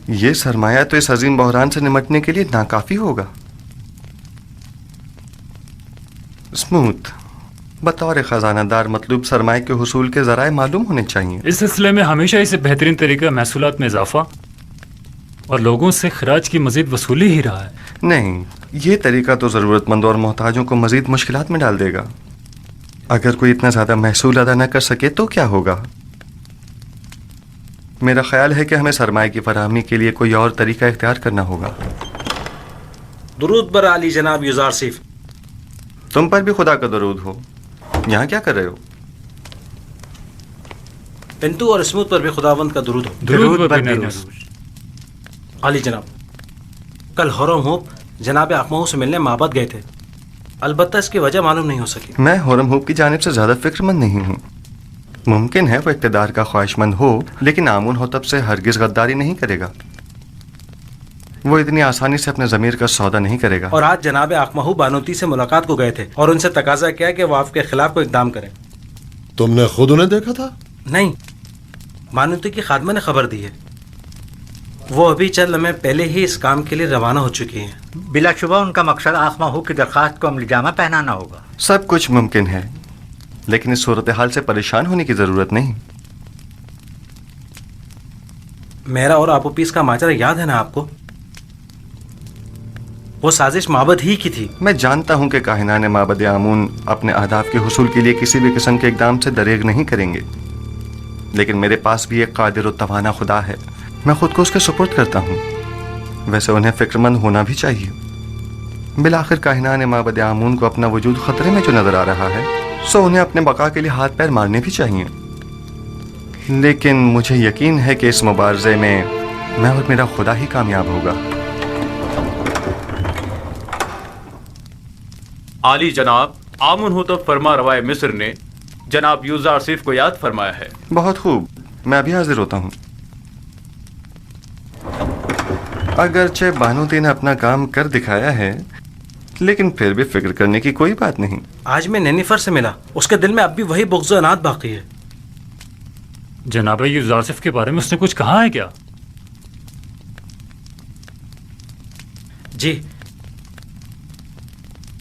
یہ سرمایہ تو اس عظیم بحران سے نمٹنے کے لیے ناکافی ہوگا۔ اسموتھ، بطور خزانہ دار مطلوب سرمایہ کے حصول کے ذرائع معلوم ہونے چاہیے۔ اس سلسلے میں ہمیشہ اسے بہترین طریقہ محصولات میں اضافہ اور لوگوں سے خراج کی مزید وصولی ہی رہا ہے۔ نہیں، یہ طریقہ تو ضرورت مندوں اور محتاجوں کو مزید مشکلات میں ڈال دے گا۔ اگر کوئی اتنا زیادہ محصول ادا نہ کر سکے تو کیا ہوگا؟ میرا خیال ہے کہ ہمیں سرمایہ کی فراہمی کے لیے کوئی اور طریقہ اختیار کرنا ہوگا۔ درود بر علی جناب یوزار سیف۔ تم پر بھی خدا کا درود ہو۔ یہاں کیا کر رہے ہو؟ پنتو اور اسموتھ پر بھی خداوند کا درود ہو۔ درود بر نروز۔ علی جناب، کل ہورم ہوپ جناب اقمہو سے ملنے معبد گئے تھے، البتہ اس کی وجہ معلوم نہیں ہو سکی۔ میں ہورم ہوپ کی جانب سے زیادہ فکر مند نہیں ہوں۔ ممکن ہے وہ اقتدار کا خواہش مند ہو، لیکن آمون ہوتب سے ہرگز غداری نہیں کرے گا۔ وہ اتنی آسانی سے اپنے ضمیر کا سودا نہیں کرے گا۔ اور آج جناب اقمہو بانوتی سے ملاقات کو گئے تھے اور ان سے تقاضا کیا کہ وہ آپ کے خلاف کوئی اقدام کریں۔ تم نے خود انہیں دیکھا تھا؟ نہیں، بانوتی کی خادمہ نے خبر دی ہے۔ وہ ابھی چند لمحے پہلے ہی اس کام کے لیے روانہ ہو چکی ہیں۔ بلا شبہ ان کا مقصد اقمہو کی درخواست کو عملی جامہ پہنانا ہوگا۔ سب کچھ ممکن ہے، لیکن اس صورتحال سے پریشان ہونے کی ضرورت نہیں۔ میرا اور آپوپیس کا ماجرا یاد ہے نا آپ کو؟ وہ سازش معبد ہی کی تھی۔ میں جانتا ہوں کہ کاہنان معبد آمون اپنے اہداف کے حصول کے لیے کسی بھی قسم کے اقدام سے دریغ نہیں کریں گے، لیکن میرے پاس بھی ایک قادر و توانا خدا ہے، میں خود کو اس کے سپرد کرتا ہوں۔ ویسے انہیں فکر مند ہونا بھی چاہیے۔ بالآخر کاہنان معبد آمون کو اپنا وجود خطرے میں جو نظر آ رہا ہے، سو انہیں اپنے بقا کے لیے ہاتھ پیر مارنے بھی چاہیے۔ لیکن مجھے یقین ہے کہ اس مبارزے میں میں اور میرا خدا ہی کامیاب ہوگا۔ عالی جناب، آمون ہوتب فرما روائے مصر نے جناب یوزار سیف کو یاد فرمایا ہے۔ بہت خوب، میں ابھی حاضر ہوتا ہوں۔ اگرچہ بانوتی نے اپنا کام کر دکھایا ہے، لیکن پھر بھی فکر کرنے کی کوئی بات نہیں۔ آج میں نینیفر سے ملا، اس کے دل میں اب بھی وہی بغض و عناد باقی ہے۔ جناب یوزارسف کے بارے میں اس نے کچھ کہا ہے کیا؟ جی،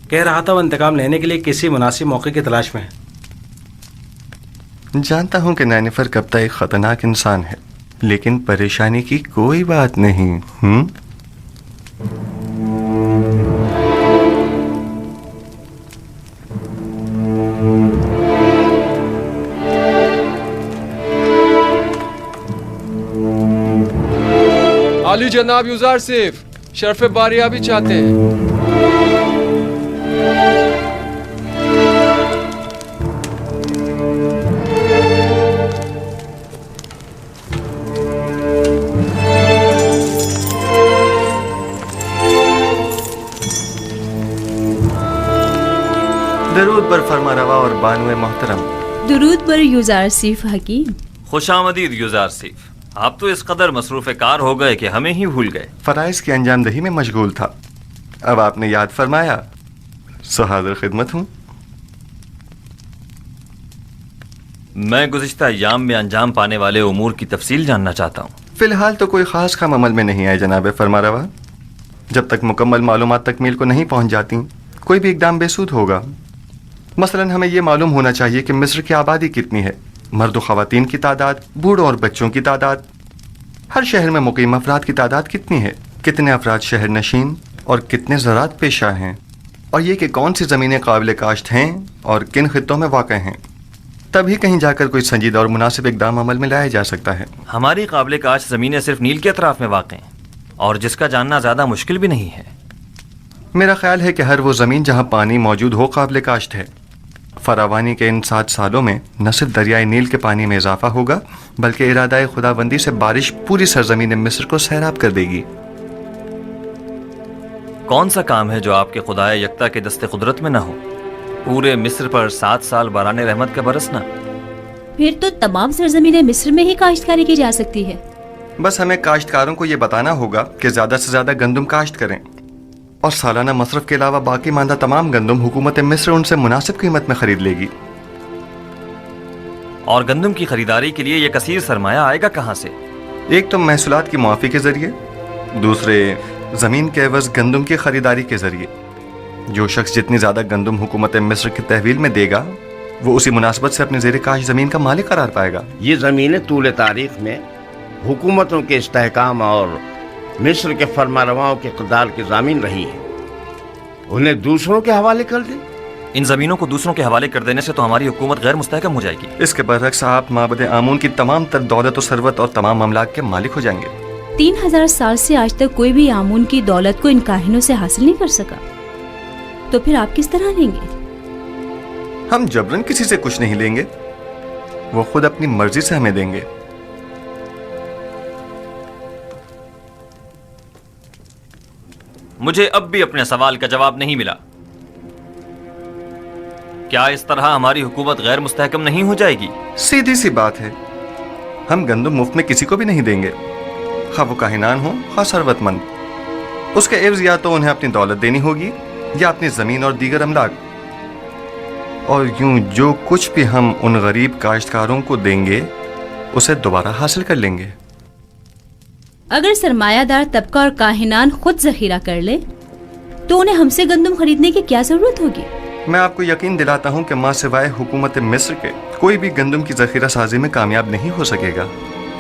کہہ رہا تھا وہ انتقام لینے کے لیے کسی مناسب موقع کی تلاش میں ہے۔ جانتا ہوں کہ نینیفر کبتا ایک خطرناک انسان ہے، لیکن پریشانی کی کوئی بات نہیں۔ علی جناب یوزار سیف شرف باریابی چاہتے ہیں۔ درود بر فرما روا اور بانوے محترم۔ درود بر یوزار سیف حکیم۔ خوش آمدید یوزار سیف۔ آپ تو اس قدر مصروف کار ہو گئے کہ ہمیں ہی بھول گئے۔ فرائض کی انجام دہی میں مشغول تھا، اب آپ نے یاد فرمایا، سو حاضر خدمت ہوں۔ میں گزشتہ ایام میں انجام پانے والے امور کی تفصیل جاننا چاہتا ہوں۔ فی الحال تو کوئی خاص کام عمل میں نہیں آئے جناب فرما روا۔ جب تک مکمل معلومات تکمیل کو نہیں پہنچ جاتی، کوئی بھی اقدام بے سود ہوگا۔ مثلا ہمیں یہ معلوم ہونا چاہیے کہ مصر کی آبادی کتنی ہے، مرد و خواتین کی تعداد، بوڑھوں اور بچوں کی تعداد، ہر شہر میں مقیم افراد کی تعداد کتنی ہے، کتنے افراد شہر نشین اور کتنے زراعت پیشہ ہیں، اور یہ کہ کون سی زمینیں قابل کاشت ہیں اور کن خطوں میں واقع ہیں۔ تبھی کہیں جا کر کوئی سنجیدہ اور مناسب اقدام عمل میں لایا جا سکتا ہے۔ ہماری قابل کاشت زمینیں صرف نیل کے اطراف میں واقع ہیں، اور جس کا جاننا زیادہ مشکل بھی نہیں ہے۔ میرا خیال ہے کہ ہر وہ زمین جہاں پانی موجود ہو قابل کاشت ہے۔ فراوانی کے ان 7 سالوں میں نہ صرف دریائے نیل کے پانی میں اضافہ ہوگا، بلکہ ارادہ خداوندی سے بارش پوری سرزمین مصر کو سیراب کر دے گی۔ کون سا کام ہے جو آپ کے خدائے یکتا کے دست قدرت میں نہ ہو؟ پورے مصر پر 7 سال باران رحمت کا برسنا۔ پھر تو تمام سرزمین مصر میں ہی کاشتکاری کی جا سکتی ہے۔ بس ہمیں کاشتکاروں کو یہ بتانا ہوگا کہ زیادہ سے زیادہ گندم کاشت کریں، اور سالانہ مصرف کے علاوہ باقی ماندہ تمام گندم حکومت مصر ان سے مناسب قیمت میں خرید لے گی۔ اور گندم کی خریداری کے لیے یہ کثیر سرمایہ آئے گا کہاں سے؟ ایک تو محصولات کی معافی کے ذریعے، دوسرے زمین کے عوض گندم کی خریداری کے ذریعے. جو شخص جتنی زیادہ گندم حکومت مصر کی تحویل میں دے گا وہ اسی مناسبت سے اپنے زیر کاش زمین کا مالک قرار پائے گا. یہ زمینیں طول تاریخ میں حکومتوں کے استحکام اور مصر کے فرما رواؤں کے اقتدار کی ضامن رہی ہیں. انہیں دوسروں کے حوالے کر دیں. ان زمینوں کو دوسروں کے حوالے کر دینے سے تو ہماری حکومت غیر مستحکم ہو جائے گی. اس کے برعکس آپ معبد آمون کی تمام تر دولت و ثروت اور تمام املاک کے مالک ہو جائیں گے. 3000 سال سے آج تک کوئی بھی آمون کی دولت کو ان کاہنوں سے حاصل نہیں کر سکا، تو پھر آپ کس طرح لیں گے؟ ہم جبرن کسی سے کچھ نہیں لیں گے، وہ خود اپنی مرضی سے ہمیں دیں گے. مجھے اب بھی اپنے سوال کا جواب نہیں ملا. کیا اس طرح ہماری حکومت غیر مستحکم نہیں ہو جائے گی؟ سیدھی سی بات ہے، ہم گندم مفت میں کسی کو بھی نہیں دیں گے، خواہ وہ کاہنان ہوں خواہ ثروت مند. اس کے عوض یا تو انہیں اپنی دولت دینی ہوگی یا اپنی زمین اور دیگر املاک. اور یوں جو کچھ بھی ہم ان غریب کاشتکاروں کو دیں گے اسے دوبارہ حاصل کر لیں گے. اگر سرمایہ دار طبقہ اور کاہنان خود ذخیرہ کر لے تو انہیں ہم سے گندم خریدنے کی کیا ضرورت ہوگی؟ میں آپ کو یقین دلاتا ہوں کہ ماں سوائے حکومت مصر کے کوئی بھی گندم کی ذخیرہ سازی میں کامیاب نہیں ہو سکے گا.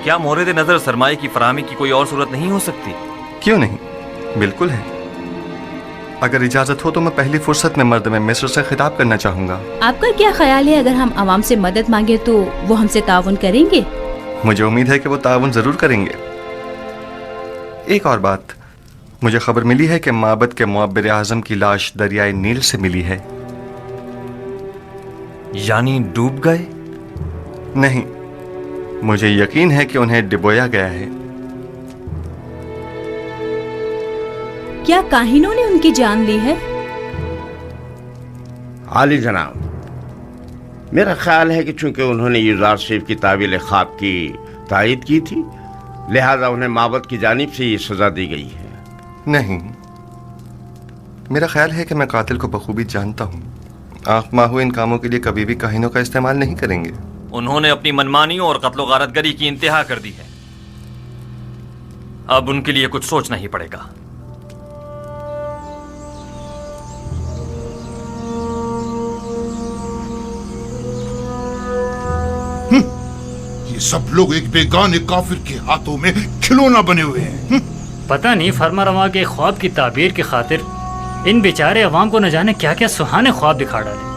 کیا مورد نظر سرمایہ کی فراہمی کی کوئی اور صورت نہیں ہو سکتی؟ کیوں نہیں، بالکل ہے. اگر اجازت ہو تو میں پہلی فرصت میں مردم مصر سے خطاب کرنا چاہوں گا. آپ کا کیا خیال ہے اگر ہم عوام سے مدد مانگے تو وہ ہم سے تعاون کریں گے؟ مجھے امید ہے کہ وہ تعاون ضرور کریں گے. ایک اور بات، مجھے خبر ملی ہے کہ معبد کے معبر اعظم کی لاش دریائے نیل سے ملی ہے. یعنی ڈوب گئے؟ نہیں، مجھے یقین ہے کہ انہیں ڈبویا گیا ہے. کیا کاہنوں نے ان کی جان لی ہے؟ عالی جناب، میرا خیال ہے کہ چونکہ انہوں نے یوزار شریف کی تعویل خواب کی تائید کی تھی لہذا انہیں معبد کی جانب سے یہ سزا دی گئی ہے. نہیں، میرا خیال ہے کہ میں قاتل کو بخوبی جانتا ہوں. آنکھ ماہو ان کاموں کے لیے کبھی بھی کاہنوں کا استعمال نہیں کریں گے. انہوں نے اپنی منمانیوں اور قتل و غارت گری کی انتہا کر دی ہے. اب ان کے لیے کچھ سوچنا ہی پڑے گا. یہ سب لوگ ایک بیگانے کافر کے ہاتھوں میں کھلونا بنے ہوئے ہیں. پتہ نہیں فرما رواں کے خواب کی تعبیر کی خاطر ان بیچارے عوام کو نہ جانے کیا کیا سہانے خواب دکھا ڈالے.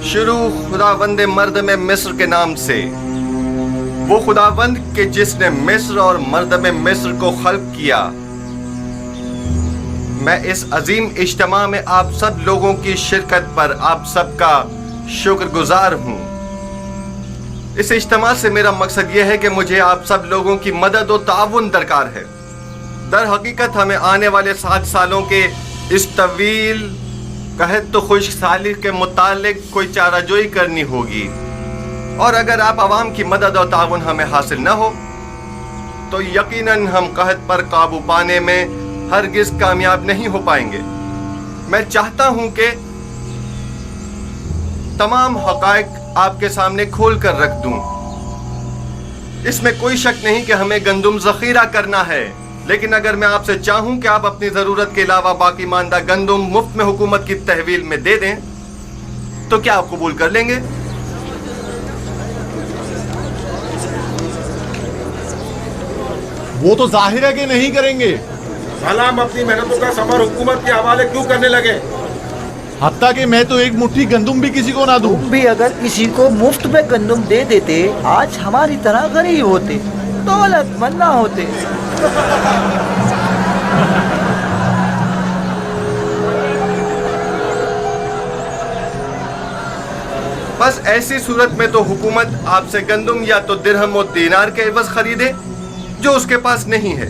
شروع خداوند مردم مصر کے نام سے، وہ خداوند کہ جس نے مصر اور مردم مصر کو خلق کیا. میں اس عظیم اجتماع میں آپ سب لوگوں کی شرکت پر آپ سب کا شکر گزار ہوں. اس اجتماع سے میرا مقصد یہ ہے کہ مجھے آپ سب لوگوں کی مدد و تعاون درکار ہے. در حقیقت ہمیں آنے والے 7 سالوں کے اس طویل قحط تو خشک سالی کے متعلق کوئی چارہ جوئی کرنی ہوگی، اور اگر آپ عوام کی مدد اور تعاون ہمیں حاصل نہ ہو تو یقیناً ہم قحط پر قابو پانے میں ہرگز کامیاب نہیں ہو پائیں گے. میں چاہتا ہوں کہ تمام حقائق آپ کے سامنے کھول کر رکھ دوں. اس میں کوئی شک نہیں کہ ہمیں گندم ذخیرہ کرنا ہے، لیکن اگر میں آپ سے چاہوں کہ آپ اپنی ضرورت کے علاوہ باقی ماندہ گندم مفت میں حکومت کی تحویل میں دے دیں تو کیا آپ قبول کر لیں گے؟ وہ تو ظاہر ہے کہ نہیں کریں گے. سلام اپنی محنتوں کا ثمر حکومت کے حوالے کیوں کرنے لگے؟ حتیٰ کہ میں تو ایک مٹھی گندم بھی کسی کو نہ دوں. تم بھی اگر کسی کو مفت میں گندم دے دیتے آج ہماری طرح غریب ہوتے، دولت مند نہ ہوتے. بس ایسی صورت میں تو حکومت آپ سے گندم یا تو درہم و دینار کے عوض خریدے جو اس کے پاس نہیں ہے،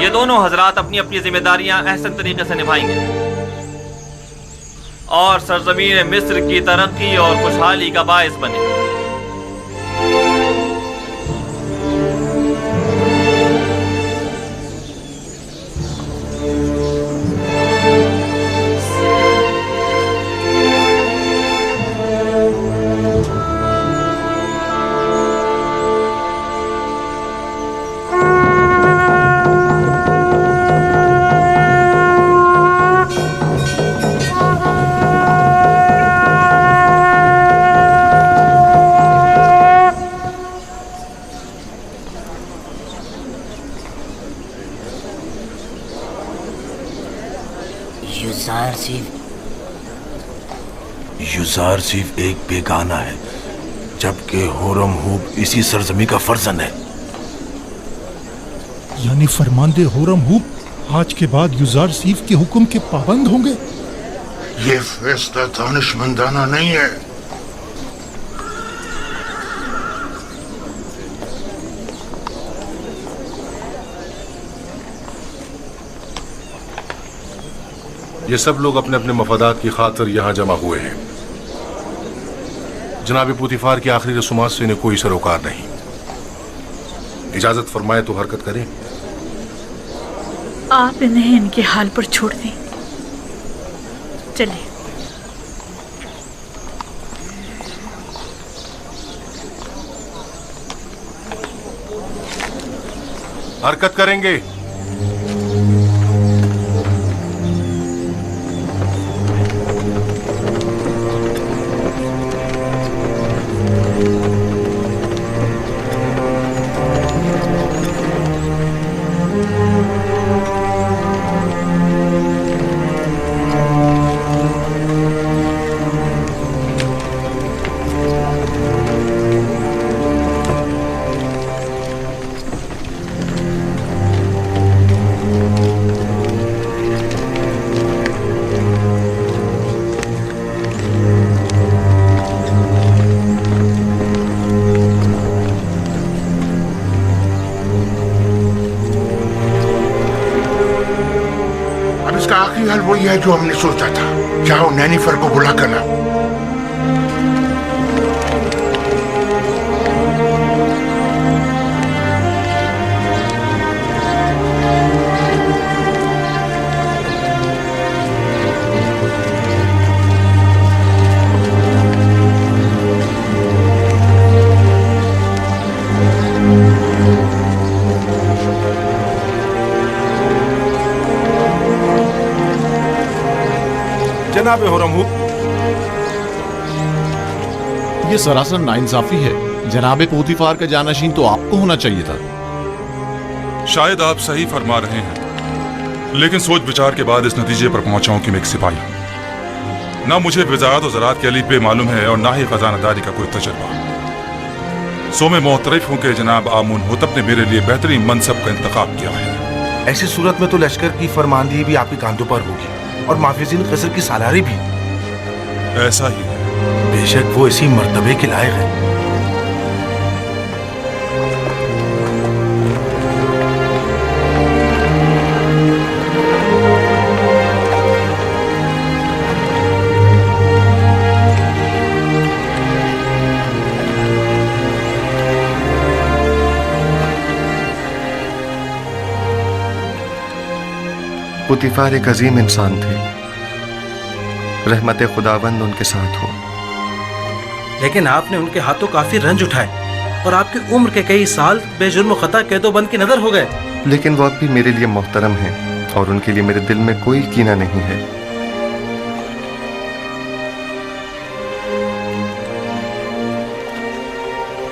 یہ دونوں حضرات اپنی اپنی ذمہ داریاں احسن طریقے سے نبھائیں گے اور سرزمین مصر کی ترقی اور خوشحالی کا باعث بنے. یوزارسیف ایک بیگانہ ہے جبکہ ہورم ہوب اسی سرزمین کا فرزند ہے. یعنی فرماندے ہورم ہوب آج کے بعد یوزارسیف کے حکم کے پابند ہوں گے؟ یہ فیصلہ دانشمندانہ نہیں ہے. یہ سب لوگ اپنے اپنے مفادات کی خاطر یہاں جمع ہوئے ہیں. جناب پوتیفار کی آخری رسومات سے انہیں کوئی سروکار نہیں. اجازت فرمائے تو حرکت کریں. آپ انہیں ان کے حال پر چھوڑ دیں. چلیں. حرکت کریں گے. حال وہی ہے جو ہم نے سوچا تھا. جاؤ نینیفر کو بلا کر لاؤ. جناب ہورم ہوب، یہ سراسر ناانصافی ہے. جناب پوتیفار کا جانشین تو آپ کو ہونا چاہیے تھا. شاید آپ صحیح فرما رہے ہیں، لیکن سوچ بچار کے بعد اس نتیجے پر پہنچا ہوں کہ میں ایک سپاہی ہوں. نہ مجھے وزارت و زراعت کے الف ب معلوم ہے اور نہ ہی خزانہ داری کا کوئی تجربہ. سو میں معترف ہوں کہ جناب آمون ہوتب نے میرے لیے بہترین منصب کا انتخاب کیا ہے. ایسی صورت میں تو لشکر کی فرماندہی بھی آپ کے کاندھوں پر ہوگی اور محافظین قصر کی سالاری بھی. ایسا ہی ہے. بے شک وہ اسی مرتبے کے لائق ہے. پوتیفار ایک عظیم انسان تھے. رحمت خداوند ان کے ساتھ ہو. لیکن آپ نے ان کے ہاتھوں کافی رنج اٹھائے اور آپ کی عمر کے کئی سال بے جرم و خطا قید و بند کی نظر ہو گئے. لیکن وہ اب بھی میرے لیے محترم ہیں اور ان کے لیے میرے دل میں کوئی کینہ نہیں ہے.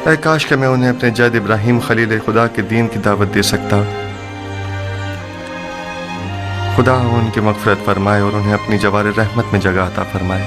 اے کاش کہ میں انہیں اپنے جد ابراہیم خلیل خدا کے دین کی دعوت دے سکتا. خدا ان کی مغفرت فرمائے اور انہیں اپنی جوار رحمت میں جگہ عطا فرمائے.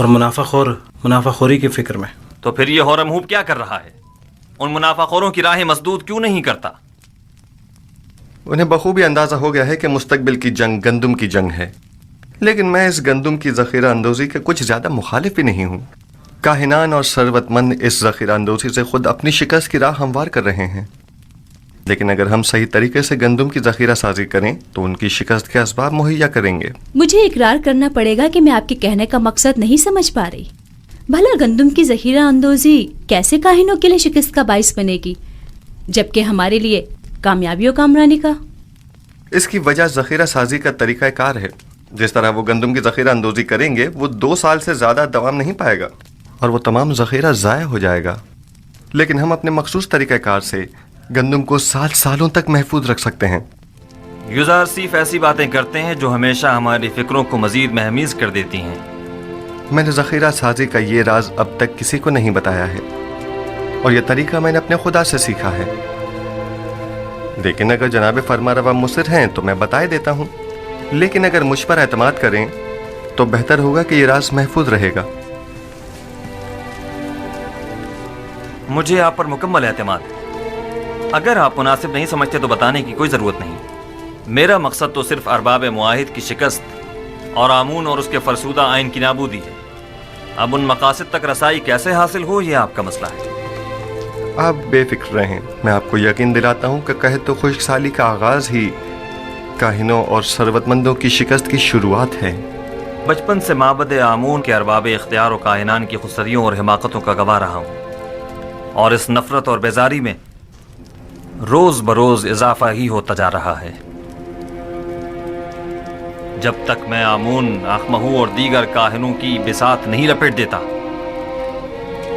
اور منافع خوری کی فکر میں. تو پھر یہ ہورم ہوپ کیا کر رہا ہے؟ ان منافع خوروں کی راہیں مسدود کیوں نہیں کرتا؟ انہیں بخوبی اندازہ ہو گیا ہے کہ مستقبل کی جنگ گندم کی جنگ ہے، لیکن میں اس گندم کی ذخیرہ اندوزی کے کچھ زیادہ مخالف بھی نہیں ہوں. کاہنان اور ثروت مند اس ذخیرہ اندوزی سے خود اپنی شکست کی راہ ہموار کر رہے ہیں، لیکن اگر ہم صحیح طریقے سے گندم کی ذخیرہ سازی کریں تو ان کی شکست کے اسباب مہیا کریں گے. مجھے اقرار کرنا پڑے گا کہ میں آپ کے کہنے کا مقصد نہیں سمجھ پا رہی. بھلا گندم کی ذخیرہ اندوزی کیسے کاہنوں کے لیے شکست کا باعث بنے گی جبکہ ہمارے لیے کامیابی و کامرانی کا؟ اس کی وجہ ذخیرہ سازی کا طریقہ کار ہے. جس طرح وہ گندم کی ذخیرہ اندوزی کریں گے وہ 2 سال سے زیادہ دوام نہیں پائے گا اور وہ تمام ذخیرہ ضائع ہو جائے گا، لیکن ہم اپنے مخصوص طریقہ کار سے گندم کو سالوں تک محفوظ رکھ سکتے ہیں. یوزار سیف ایسی باتیں کرتے ہیں جو ہمیشہ ہماری فکروں کو مزید مہمیز کر دیتی ہیں. میں نے ذخیرہ سازی کا یہ راز اب تک کسی کو نہیں بتایا ہے اور یہ طریقہ میں نے اپنے خدا سے سیکھا ہے، لیکن اگر جناب فرما روا مصر ہیں تو میں بتائے دیتا ہوں. لیکن اگر مجھ پر اعتماد کریں تو بہتر ہوگا کہ یہ راز محفوظ رہے گا. مجھے آپ پر مکمل اعتماد ہے. اگر آپ مناسب نہیں سمجھتے تو بتانے کی کوئی ضرورت نہیں. میرا مقصد تو صرف ارباب معاہد کی شکست اور آمون اور اس کے فرسودہ آئین کی نابودی ہے. اب ان مقاصد تک رسائی کیسے حاصل ہو یہ آپ کا مسئلہ ہے. آپ بے فکر رہیں، میں آپ کو یقین دلاتا ہوں کہ قحط و خشک سالی کا آغاز ہی کاہنوں اور ثروت مندوں کی شکست کی شروعات ہے. بچپن سے معبد آمون کے ارباب اختیار و کاہنان کی خودسریوں اور حماقتوں کا گواہ رہا ہوں، اور اس نفرت اور بیزاری میں روز بروز اضافہ ہی ہوتا جا رہا ہے. جب تک میں آمون، آخمہو اور دیگر کاہنوں کی بساط نہیں لپیٹ دیتا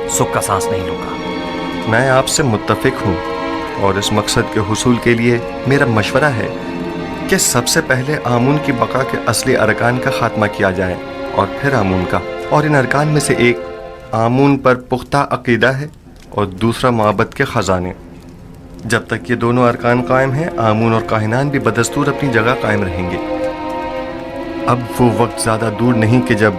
سکھ کا سانس نہیں لوں گا. میں آپ سے متفق ہوں اور اس مقصد کے حصول کے لیے میرا مشورہ ہے کہ سب سے پہلے آمون کی بقا کے اصلی ارکان کا خاتمہ کیا جائے اور پھر آمون کا. اور ان ارکان میں سے ایک آمون پر پختہ عقیدہ ہے اور دوسرا معبد کے خزانے. جب تک یہ دونوں ارکان قائم ہیں آمون اور کاہنان بھی بدستور اپنی جگہ قائم رہیں گے. اب وہ وقت زیادہ دور نہیں کہ جب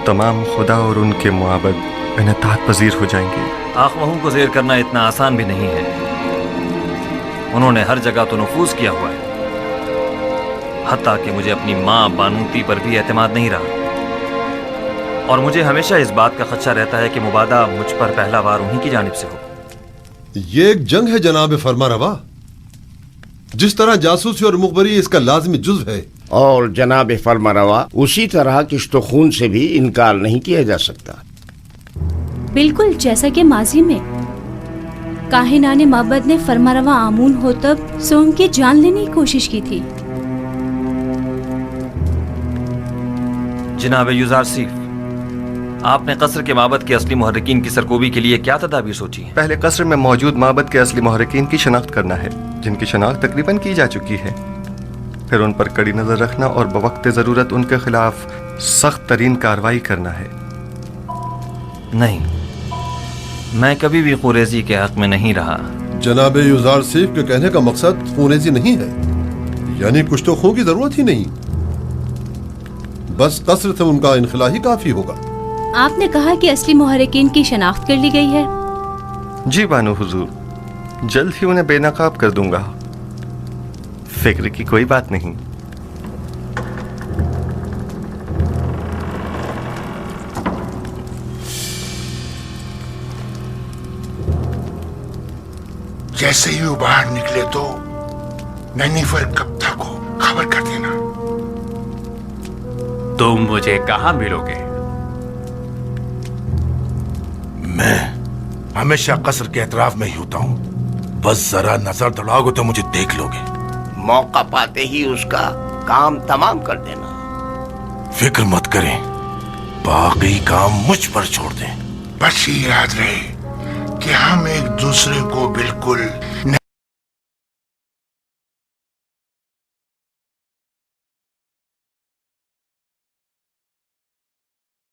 تمام خدا اور ان کے معبد انعطاف پذیر ہو جائیں گے. آخمہو کو زیر کرنا اتنا آسان بھی نہیں ہے. انہوں نے ہر جگہ تو نفوذ کیا ہوا ہے، حتیٰ کہ مجھے اپنی ماں بانوتی پر بھی اعتماد نہیں رہا، اور مجھے ہمیشہ اس بات کا خدشہ رہتا ہے کہ مبادہ مجھ پر پہلا وار انہی کی جانب سے ہو. یہ ایک جنگ ہے جناب فرما روا، جس طرح جاسوسی اور مخبری اس کا لازمی جزو ہے. اور جناب فرما روا اسی طرح کشت و خون سے بھی انکار نہیں کیا جا سکتا. بالکل جیسا کہ ماضی میں کاہنان معبد نے فرما روا آمون ہوتب سے ان کی جان لینے کی کوشش کی تھی. جناب یوزار سیف، آپ نے قصر کے معبد کے اصلی محرکین کی سرکوبی کے لیے کیا تدابیر سوچی ہیں؟ پہلے قصر میں موجود معبد کے اصلی محرکین کی شناخت کرنا ہے، جن کی شناخت تقریباً کی جا چکی ہے. پھر ان پر کڑی نظر رکھنا اور بوقت ضرورت ان کے خلاف سخت ترین کارروائی کرنا ہے. نہیں، میں کبھی بھی خوریزی کے حق میں نہیں رہا. جناب یوزار سیف کے کہنے کا مقصد خوریزی نہیں ہے، یعنی کچھ تو خون کی ضرورت ہی نہیں، بس قصر سے ان کا انخلا ہی کافی ہوگا. آپ نے کہا کہ اصلی محرکین کی شناخت کر لی گئی ہے؟ جی بانو حضور، جلد ہی انہیں بے نقاب کر دوں گا، فکر کی کوئی بات نہیں. جیسے ہی وہ باہر نکلے تو نینیفر کپتا کو خبر کر دینا. تم مجھے کہاں ملو گے؟ میں ہمیشہ قصر کے اطراف میں ہی ہوتا ہوں، بس ذرا نظر دوڑاؤ گے تو مجھے دیکھ لو گے. موقع پاتے ہی اس کا کام تمام کر دینا. فکر مت کریں، باقی کام مجھ پر چھوڑ دیں. بس یہ یاد رہے کہ ہم ایک دوسرے کو بالکل